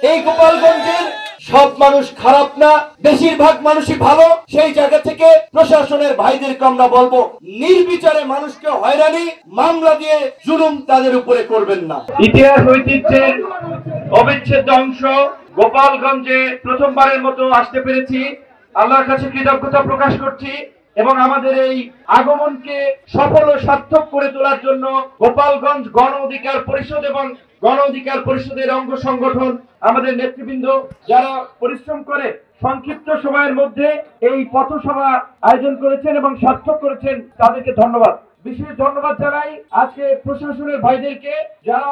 এই গোপালগঞ্জের সব মানুষ খারাপ না, বেশিরভাগ মানুষই ভালো। সেই জায়গা থেকে প্রশাসনের ভাইদেরকে আমরা বলবো, নির্বিচারে মানুষকে হয়রানি, মামলা দিয়ে জুলুম তাদের উপরে করবেন না। ইতিহাস ঐতিহ্যের অবিচ্ছেদ্য অংশ গোপালগঞ্জে প্রথমবারের মতো আসতে পেরেছি। আল্লাহর কাছে কৃতজ্ঞতা প্রকাশ করছি এবং আমাদের এই আগমনকে সফল ও সার্থক করে তোলার জন্য গোপালগঞ্জ গণ অধিকার পরিষদ এবং গণ অধিকার পরিষদের অঙ্গ সংগঠন, আমাদের নেতৃবৃন্দ যারা পরিশ্রম করে সংক্ষিপ্ত সময়ের মধ্যে এই পথসভা আয়োজন করেছেন এবং সার্থক করেছেন, তাদেরকে ধন্যবাদ। বিশেষ ধন্যবাদ জানাই আজকে প্রশাসনের ভাইদেরকে, যারা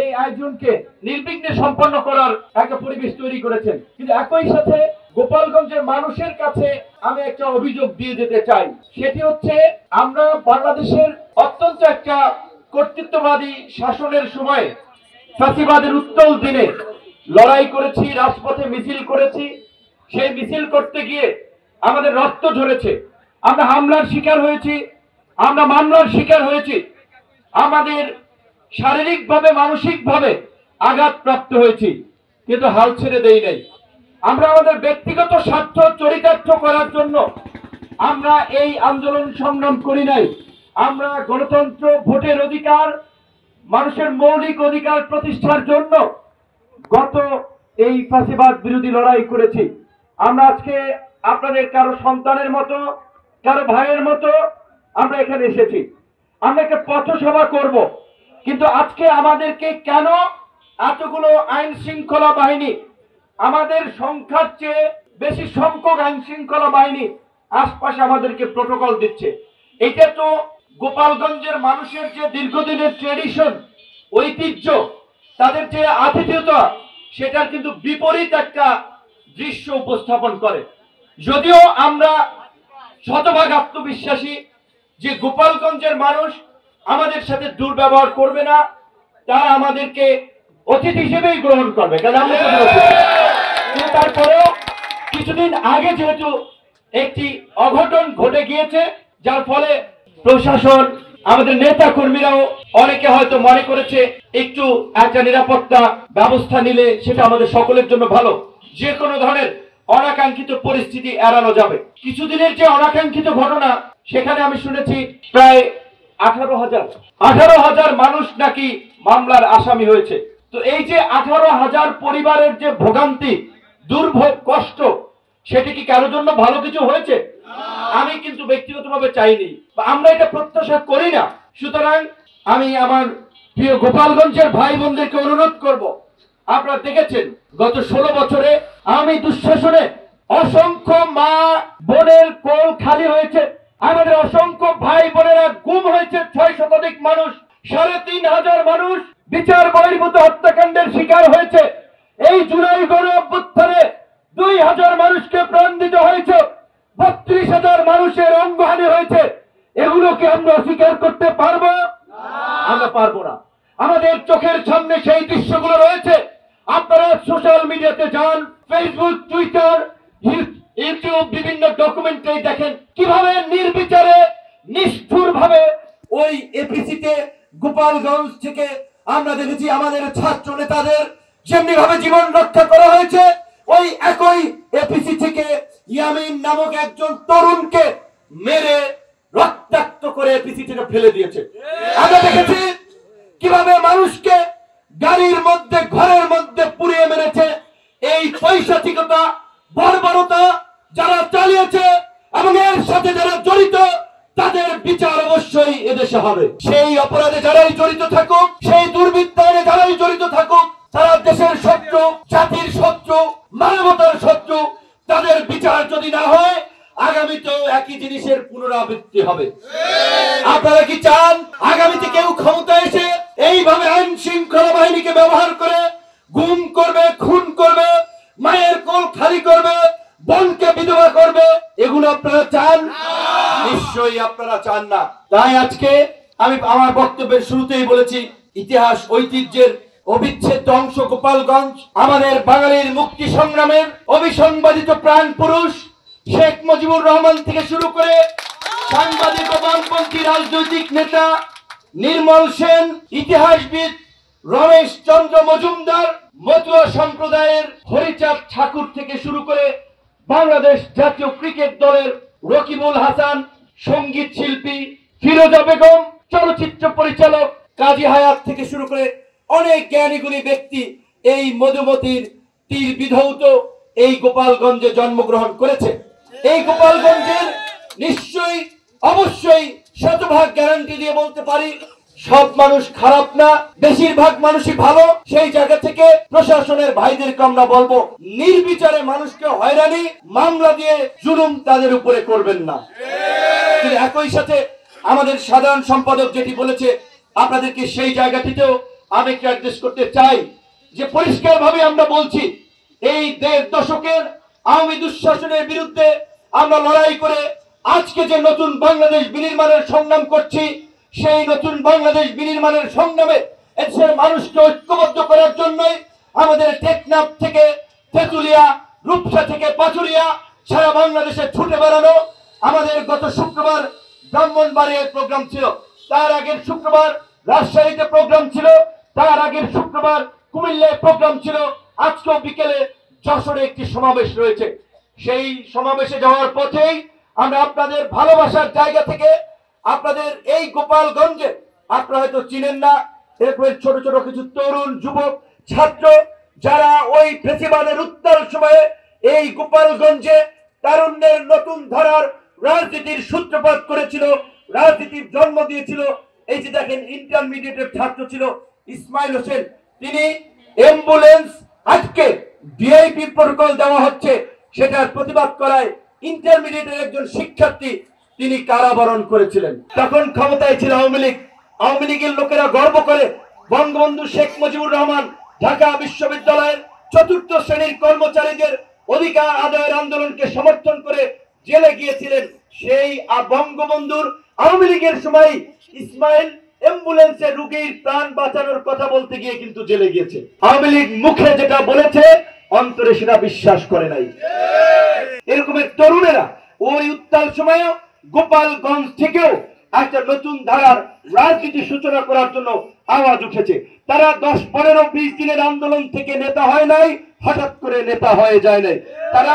এই আয়োজনকে নির্বিঘ্নে সম্পন্ন করার একটা পরিবেশ তৈরি করেছেন। কিন্তু একই সাথে গোপালগঞ্জের মানুষের কাছে আমি একটা অভিযোগ দিয়ে যেতে চাই। সেটি হচ্ছে, আমরা বাংলাদেশের অত্যন্ত একটা কর্তৃত্ববাদী শাসনের সময় ফ্যাসিবাদের উত্তল দিনে লড়াই করেছি, রাজপথে মিছিল করেছি। সেই মিছিল করতে গিয়ে আমাদের রক্ত ঝরেছে, আমরা হামলার শিকার হয়েছি, আমরা মামলার শিকার হয়েছি, আমাদের শারীরিকভাবে মানসিকভাবে আঘাতপ্রাপ্ত হয়েছি, কিন্তু হাল ছেড়ে দেই নাই। আমরা আমাদের ব্যক্তিগত স্বার্থ চরিতার্থ করার জন্য আমরা এই আন্দোলন সংগ্রাম করি নাই। আমরা গণতন্ত্র, ভোটের অধিকার, মানুষের মৌলিক অধিকার প্রতিষ্ঠার জন্য গত এই ফ্যাসিবাদ বিরোধী লড়াই করেছি। আমরা আজকে আপনাদের কারো সন্তানের মতো, কারো ভাইয়ের মতো আমরা এখানে এসেছি। আমরা একটা পথসভা করব, কিন্তু আজকে আমাদেরকে কেন এতগুলো আইন শৃঙ্খলা বাহিনী, আমাদের সংখ্যার চেয়ে বেশি সংখ্যক আইন শৃঙ্খলা বাহিনী আশপাশে আমাদেরকে প্রোটোকল দিচ্ছে? এটা তো গোপালগঞ্জের মানুষের যে দীর্ঘদিনের ট্রেডিশন, ঐতিহ্য, তাদের যে আতিথেয়তা, সেটার কিন্তু বিপরীত একটা দৃশ্য উপস্থাপন করে। যদিও আমরা শতভাগ আত্মবিশ্বাসী যে গোপালগঞ্জের মানুষ আমাদের সাথে দুর্ব্যবহার করবে না, তারা আমাদেরকে অতিথি হিসেবেই গ্রহণ করবে, কারণ আমরা কিন্তু তারপরেও কিছুদিন আগে যেহেতু একটি অঘটন ঘটে গিয়েছে, যার ফলে প্রশাসন, আমাদের নেতা কর্মীরাও অনেকে হয়তো মনে করেছে একটু একটা নিরাপত্তা ব্যবস্থা নিলে সেটা আমাদের সকলের জন্য ভালো, যে কোনো ধরনের অনাকাঙ্ক্ষিত পরিস্থিতি এড়ানো যাবে। কিছুদিনের যে অনাকাঙ্ক্ষিত ঘটনা, সেখানে আমি শুনেছি প্রায় 18,000 মানুষ নাকি মামলার আসামি হয়েছে। তো এই যে 18,000 পরিবারের যে ভোগান্তি, দুর্ভোগ, কষ্ট, সেটি কি কারোর জন্য ভালো কিছু হয়েছে? আমি কিন্তু ব্যক্তিগতভাবে চাইনি, আমরা এটা প্রত্যাশা করি না। সুতরাং আমি আমার প্রিয় গোপালগঞ্জের ভাই বোনদেরকে অনুরোধ করব, আপনারা দেখেছেন গত 16 বছরে আমি দুঃশাসনে অসংখ্য মা বোনের কোল খালি হয়েছে, আমাদের অসংখ্য ভাই বোনেরা গুম হয়েছে, 6 শতাধিক মানুষ, 3,500 মানুষ বিচার বহির্ভূত হত্যাকাণ্ডের শিকার হয়েছে। এই জুলাই গণ অভ্যুত্থানে 2,000 মানুষকে প্রাণ দিতে হয়েছে, 32,000 মানুষের অঙ্গহানি হয়েছে। এগুলোকে আমরা অস্বীকার করতে পারবো? আমরা পারবো না। আমাদের চোখের সামনে সেই দৃশ্যগুলো রয়েছে। আপনারা সোশ্যাল মিডিয়াতে যান, ফেসবুক, টুইটার, ইউটিউব, বিভিন্ন ডকুমেন্টারি দেখেন কিভাবে নির্বিচারে, নিষ্ঠুর ভাবে ওই এপিসিতে গোপালগঞ্জ থেকে আমরা দেখেছি আমাদের ছাত্র নেতাদের যেমনি ভাবে জীবন রক্ষা করা হয়েছে, ওই একই এপিসি থেকে ইয়ামিন নামক একজন তরুণকে মেরে রক্তাক্ত করে এপিসি থেকে ফেলে দিয়েছে। আমরা দেখেছি কিভাবে মানুষকে গাড়ির মধ্যে, ঘরের মধ্যে পুড়িয়ে মেরেছে। এই পৈশাচিকতা, বর্বরতা যারা চালিয়েছে এবং এর সাথে যারা জড়িত, তাদের বিচার অবশ্যই এদেশে হবে। সেই অপরাধে যারাই জড়িত থাকুক, সেই দুর্বৃত্তায়নে যারাই জড়িত থাকুক, তারা দেশের শত্রু, জাতির শত্রু, মানবতার শত্রু। তাদের বিচার যদি না হয়, আগামীতেও একই জিনিসের পুনরাবৃত্তি হবে। আপনারা কি চান আগামীতে কেউ ক্ষমতা এসে এইভাবে আইন শৃঙ্খলা বাহিনীকে ব্যবহার করে গুম করবে, খুন করবে, মায়ের কোল খালি করবে, বোনকে বিধবা করবে? এগুলো আপনারা চান? নিশ্চয়ই আপনারা চান না। তাই আজকে আমি আমার বক্তব্যের শুরুতেই বলেছি, ইতিহাস ঐতিহ্যের অবিচ্ছেদ্য অংশ গোপালগঞ্জ, আমাদের বাঙালির মুক্তি সংগ্রামের অবিসংবাদিত প্রাণ পুরুষ শেখ মুজিবুর রহমান থেকে শুরু করে সাংবাদিক ও বামপন্থী রাজনৈতিক নেতা নির্মল সেন, ইতিহাসবিদ রমেশ চন্দ্র মজুমদার, মতুয়া সম্প্রদায়ের হরিচাঁদ ঠাকুর থেকে শুরু করে বাংলাদেশ জাতীয় ক্রিকেট দলের রকিবুল হাসান, সঙ্গীত শিল্পী ফিরোজা বেগম, চলচ্চিত্র পরিচালক কাজী হায়াত থেকে শুরু করে অনেক জ্ঞানীগুণী ব্যক্তি এই মধুমতির তীর বিধৌত এই গোপালগঞ্জে জন্মগ্রহণ করেছে। এই গোপালগঞ্জের নিশ্চয়ই অবশ্যই শতভাগ গ্যারান্টি দিয়ে বলতে পারি সব মানুষ খারাপ না, বেশিরভাগ মানুষই ভালো। সেই জায়গা থেকে প্রশাসনের ভাইদেরকে আমরা বলবো নির্বিচারে মানুষকে হয়রানি, মামলা দিয়ে জুলুম তাদের উপরে করবেন না। কিন্তু একই সাথে আমাদের সাধারণ সম্পাদক যেটি বলেছে, আপনাদেরকে সেই জায়গাটিতেও আমি একটু অ্যাড্রেস করতে চাই যে পরিষ্কার ভাবে আমরা বলছি এই ১.৫ দশকের আওয়ামী দুঃশাসনের বিরুদ্ধে আমরা লড়াই করে আজকে যে নতুন বাংলাদেশ বিনির্মাণের সংগ্রাম করছি, সেই নতুন বাংলাদেশ বিনির্মাণের সংগ্রামে এদেশের মানুষকে ঐক্যবদ্ধ করার জন্যই আমাদের টেকনাফ থেকে তেঁতুলিয়া, রূপসা থেকে পাচুরিয়া সারা বাংলাদেশে ছুটে বেড়ানো। আমাদের গত শুক্রবার ব্রাহ্মণবাড়িয়ার প্রোগ্রাম ছিল, তার আগের শুক্রবার রাজশাহীতে প্রোগ্রাম ছিল, তার আগের শুক্রবার কুমিল্লায় প্রোগ্রাম ছিল, আজকেও বিকেলে যশোরে একটি সমাবেশ রয়েছে। সেই সমাবেশে যাওয়ার পথেই আমরা আপনাদের ভালোবাসার জায়গা থেকে আপনাদের এই গোপালগঞ্জে, আপনারা হয়তো চিনেন না, এরকমের ছোট ছোট কিছু তরুণ যুবক ছাত্র যারা ওই ফেসিবাদের উত্তাল সময়ে এই গোপালগঞ্জে তারুণ্যের নতুন ধারার রাজনীতির সূত্রপাত করেছিল, রাজনীতির জন্ম দিয়েছিল। এই যে দেখেন ইন্টারমিডিয়েটের ছাত্র ছিল ইসমাইল হোসেন, তিনি অ্যাম্বুলেন্স আজকে ভিআইপি প্রোটোকল দেওয়া হচ্ছে সেটার প্রতিবাদ করায় ইন্টারমিডিয়েটের একজন শিক্ষার্থী তিনি কারাবরণ করেছিলেন। তখন ক্ষমতায় ছিল আওয়ামী লীগ। আওয়ামী লীগের লোকেরা গর্ব করে বঙ্গবন্ধু শেখ মুজিবুর রহমান ঢাকা বিশ্ববিদ্যালয়ের ৪র্থ শ্রেণীর কর্মচারীদের অধিকার আদায়ের আন্দোলনকে সমর্থন করে জেলে গিয়েছিলেন। সেই বঙ্গবন্ধুর আওয়ামী লীগের সময় ইসমাইল অ্যাম্বুলেন্সে রোগীর প্রাণ বাঁচানোর কথা বলতে গিয়ে কিন্তু জেলে গিয়েছে। আওয়ামী লীগ মুখে যেটা বলেছে অন্তরে সেটা বিশ্বাস করে নাই। এরকমের তরুণেরা ওই উত্তাল সময়ে গোপালগঞ্জ থেকেও একটা নতুন ধারার রাজনীতি সূচনা করার জন্য আওয়াজ উঠেছে। তারা 10, 15, 20 দিনের আন্দোলন থেকে নেতা হয় নাই, হঠাৎ করে নেতা হয়ে যায় নাই। তারা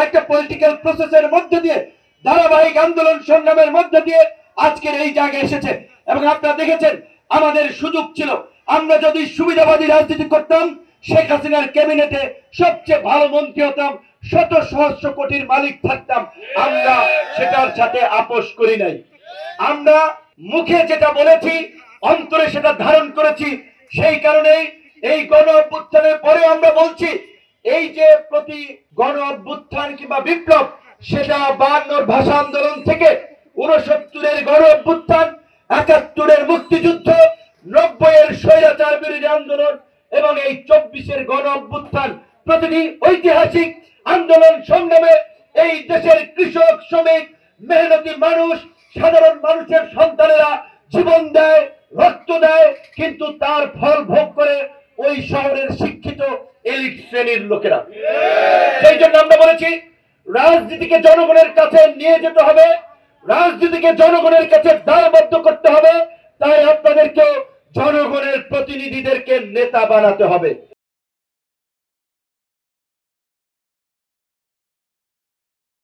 একটা পলিটিক্যাল প্রসেসের মধ্যে দিয়ে, ধারাবাহিক আন্দোলন সংগ্রামের মধ্যে দিয়ে আজকের এই জায়গায় এসেছে। এবং আপনারা দেখেছেন আমাদের সুযোগ ছিল, আমরা যদি সুবিধাবাদী রাজনীতি করতাম শেখ হাসিনার ক্যাবিনেটে সবচেয়ে ভালো মন্ত্রী হতাম, শত সহস্র কোটির মালিক থাকতাম। আমরা সেটার সাথে আপোষ করি নাই। আমরা মুখে যেটা বলেছি অন্তরে সেটা ধারণ করেছি। সেই কারণেই এই গণ অভ্যুত্থানের পরে আমরা বলছি এই যে প্রতি গণ অভ্যুত্থান কিংবা বিপ্লব, সেটা 52 ভাষা আন্দোলন থেকে 69-এর গণ অভ্যুত্থান, 71-এর মুক্তিযুদ্ধ, 90-এর স্বৈরাচার বিরোধী আন্দোলন এবং এই 24-এর গণ অভ্যুত্থান, প্রতিটি ঐতিহাসিক আন্দোলন সংগ্রামে এই দেশের কৃষক, শ্রমিক, মেহনতি মানুষ, সাধারণ মানুষের সন্তানেরা জীবন দেয়, রক্ত দেয়, কিন্তু তার ফল ভোগ করে ওই শহরের শিক্ষিত এলিট শ্রেণীর লোকেরা। সেই জন্য আমরা বলেছি রাজনীতিকে জনগণের কাছে নিয়ে যেতে হবে, রাজনীতিকে জনগণের কাছে দায়বদ্ধ করতে হবে। তাই আপনাদেরকে জনগণের প্রতিনিধিদেরকে নেতা বানাতে হবে।